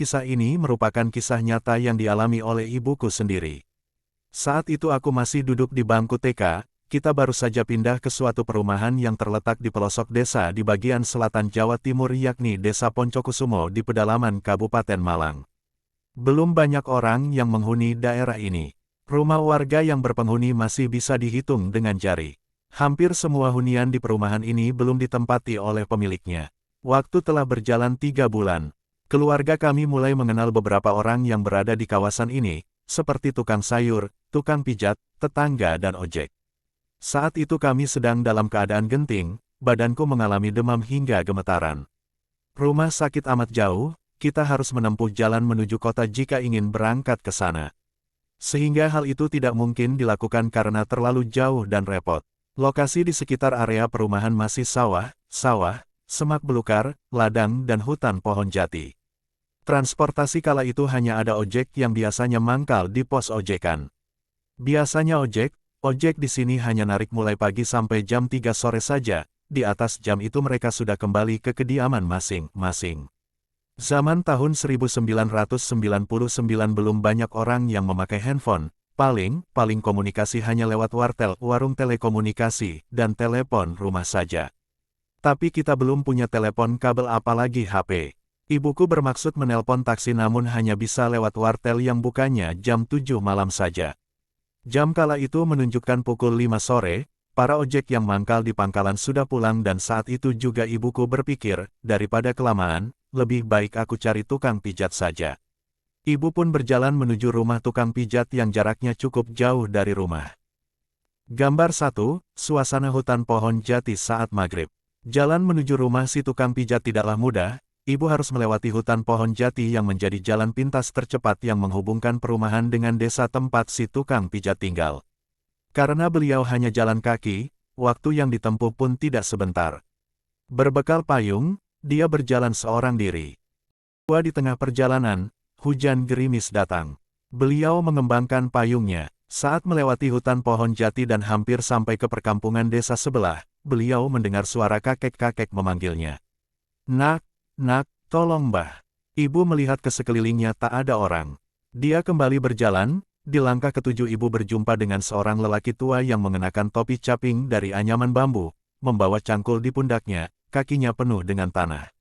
kisah ini merupakan kisah nyata yang dialami oleh ibuku sendiri. Saat itu aku masih duduk di bangku TK, kita baru saja pindah ke suatu perumahan yang terletak di pelosok desa di bagian selatan Jawa Timur yakni Desa Poncokusumo di pedalaman Kabupaten Malang. Belum banyak orang yang menghuni daerah ini. Rumah warga yang berpenghuni masih bisa dihitung dengan jari. Hampir semua hunian di perumahan ini belum ditempati oleh pemiliknya. Waktu telah berjalan 3 bulan. Keluarga kami mulai mengenal beberapa orang yang berada di kawasan ini, seperti tukang sayur, tukang pijat, tetangga dan ojek. Saat itu kami sedang dalam keadaan genting, badanku mengalami demam hingga gemetaran. Rumah sakit amat jauh, kita harus menempuh jalan menuju kota jika ingin berangkat ke sana. Sehingga hal itu tidak mungkin dilakukan karena terlalu jauh dan repot. Lokasi di sekitar area perumahan masih sawah, semak belukar, ladang dan hutan pohon jati. Transportasi kala itu hanya ada ojek yang biasanya mangkal di pos ojekan. Biasanya ojek di sini hanya narik mulai pagi sampai jam 3 sore saja, di atas jam itu mereka sudah kembali ke kediaman masing-masing. Zaman tahun 1999 belum banyak orang yang memakai handphone, paling komunikasi hanya lewat wartel, warung telekomunikasi, dan telepon rumah saja. Tapi kita belum punya telepon kabel apalagi HP. Ibuku bermaksud menelpon taksi namun hanya bisa lewat wartel yang bukanya jam 7 malam saja. Jam kala itu menunjukkan pukul 5 sore, para ojek yang mangkal di pangkalan sudah pulang dan saat itu juga ibuku berpikir, daripada kelamaan, lebih baik aku cari tukang pijat saja. Ibu pun berjalan menuju rumah tukang pijat yang jaraknya cukup jauh dari rumah. Gambar 1, suasana hutan pohon jati saat maghrib. Jalan menuju rumah si tukang pijat tidaklah mudah. Ibu harus melewati hutan pohon jati yang menjadi jalan pintas tercepat yang menghubungkan perumahan dengan desa tempat si tukang pijat tinggal. Karena beliau hanya jalan kaki, waktu yang ditempuh pun tidak sebentar. Berbekal payung, dia berjalan seorang diri. Di tengah perjalanan, hujan gerimis datang. Beliau mengembangkan payungnya. Saat melewati hutan pohon jati dan hampir sampai ke perkampungan desa sebelah, beliau mendengar suara kakek-kakek memanggilnya. Nak, tolong Mbah. Ibu melihat ke sekelilingnya tak ada orang. Dia kembali berjalan, di langkah ketujuh ibu berjumpa dengan seorang lelaki tua yang mengenakan topi caping dari anyaman bambu, membawa cangkul di pundaknya, kakinya penuh dengan tanah.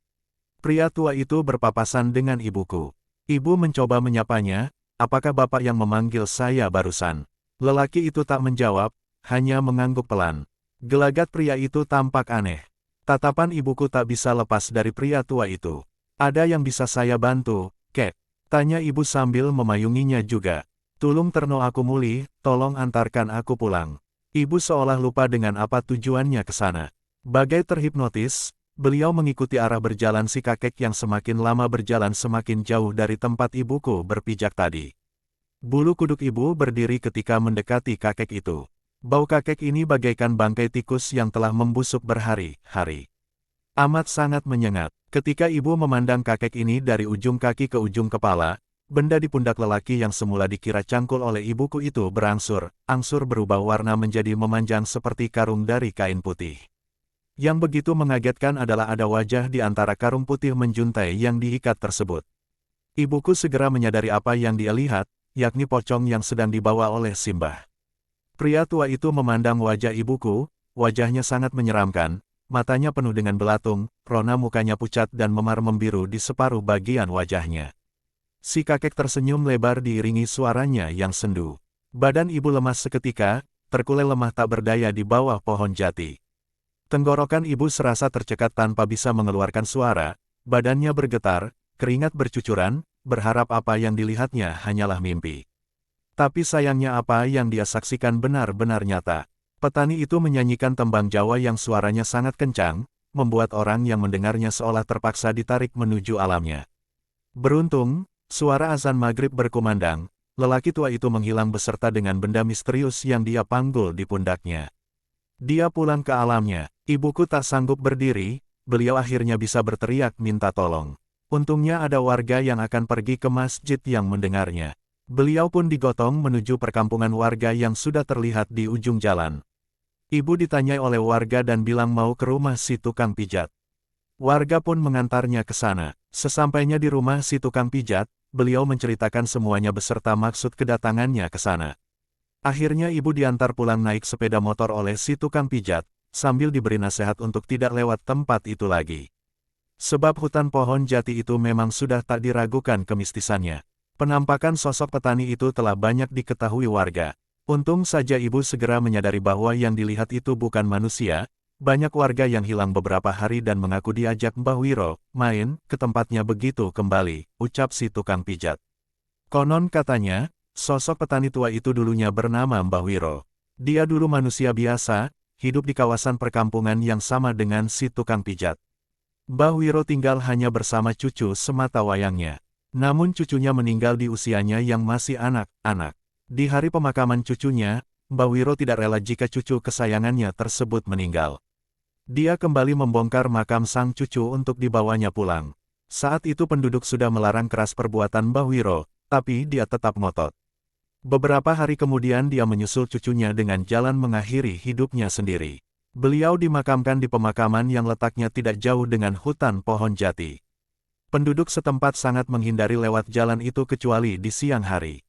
Pria tua itu berpapasan dengan ibuku. Ibu mencoba menyapanya, apakah bapak yang memanggil saya barusan? Lelaki itu tak menjawab, hanya mengangguk pelan. Gelagat pria itu tampak aneh. Tatapan ibuku tak bisa lepas dari pria tua itu. Ada yang bisa saya bantu, Kek? Tanya ibu sambil memayunginya juga. Tulung terno aku muli, tolong antarkan aku pulang. Ibu seolah lupa dengan apa tujuannya ke sana. Bagai terhipnotis, beliau mengikuti arah berjalan si kakek yang semakin lama berjalan semakin jauh dari tempat ibuku berpijak tadi. Bulu kuduk ibu berdiri ketika mendekati kakek itu. Bau kakek ini bagaikan bangkai tikus yang telah membusuk berhari-hari. Amat sangat menyengat. Ketika ibu memandang kakek ini dari ujung kaki ke ujung kepala, benda di pundak lelaki yang semula dikira cangkul oleh ibuku itu berangsur-angsur berubah warna menjadi memanjang seperti karung dari kain putih. Yang begitu mengagetkan adalah ada wajah di antara karung putih menjuntai yang diikat tersebut. Ibuku segera menyadari apa yang dia lihat, yakni pocong yang sedang dibawa oleh Simbah. Pria tua itu memandang wajah ibuku, wajahnya sangat menyeramkan, matanya penuh dengan belatung, rona mukanya pucat dan memar membiru di separuh bagian wajahnya. Si kakek tersenyum lebar diiringi suaranya yang sendu. Badan ibu lemas seketika, terkulai lemah tak berdaya di bawah pohon jati. Tenggorokan ibu serasa tercekat tanpa bisa mengeluarkan suara, badannya bergetar, keringat bercucuran, berharap apa yang dilihatnya hanyalah mimpi. Tapi sayangnya apa yang dia saksikan benar-benar nyata. Petani itu menyanyikan tembang Jawa yang suaranya sangat kencang, membuat orang yang mendengarnya seolah terpaksa ditarik menuju alamnya. Beruntung, suara azan maghrib berkumandang, lelaki tua itu menghilang beserta dengan benda misterius yang dia panggul di pundaknya. Dia pulang ke alamnya. Ibuku tak sanggup berdiri, beliau akhirnya bisa berteriak minta tolong. Untungnya ada warga yang akan pergi ke masjid yang mendengarnya. Beliau pun digotong menuju perkampungan warga yang sudah terlihat di ujung jalan. Ibu ditanyai oleh warga dan bilang mau ke rumah si tukang pijat. Warga pun mengantarnya ke sana. Sesampainya di rumah si tukang pijat, beliau menceritakan semuanya beserta maksud kedatangannya ke sana. Akhirnya ibu diantar pulang naik sepeda motor oleh si tukang pijat, sambil diberi nasihat untuk tidak lewat tempat itu lagi. Sebab hutan pohon jati itu memang sudah tak diragukan kemistisannya. Penampakan sosok petani itu telah banyak diketahui warga. Untung saja ibu segera menyadari bahwa yang dilihat itu bukan manusia. Banyak warga yang hilang beberapa hari dan mengaku diajak Mbah Wiro main ke tempatnya begitu kembali, ucap si tukang pijat. Konon katanya, sosok petani tua itu dulunya bernama Mbah Wiro. Dia dulu manusia biasa, hidup di kawasan perkampungan yang sama dengan si tukang pijat. Mbah Wiro tinggal hanya bersama cucu semata wayangnya. Namun cucunya meninggal di usianya yang masih anak-anak. Di hari pemakaman cucunya, Mbah Wiro tidak rela jika cucu kesayangannya tersebut meninggal. Dia kembali membongkar makam sang cucu untuk dibawanya pulang. Saat itu penduduk sudah melarang keras perbuatan Mbah Wiro, tapi dia tetap ngotot. Beberapa hari kemudian dia menyusul cucunya dengan jalan mengakhiri hidupnya sendiri. Beliau dimakamkan di pemakaman yang letaknya tidak jauh dengan hutan pohon jati. Penduduk setempat sangat menghindari lewat jalan itu kecuali di siang hari.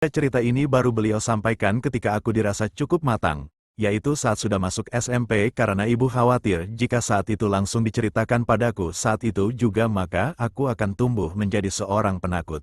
Cerita ini baru beliau sampaikan ketika aku dirasa cukup matang, yaitu saat sudah masuk SMP karena ibu khawatir jika saat itu langsung diceritakan padaku saat itu juga maka aku akan tumbuh menjadi seorang penakut.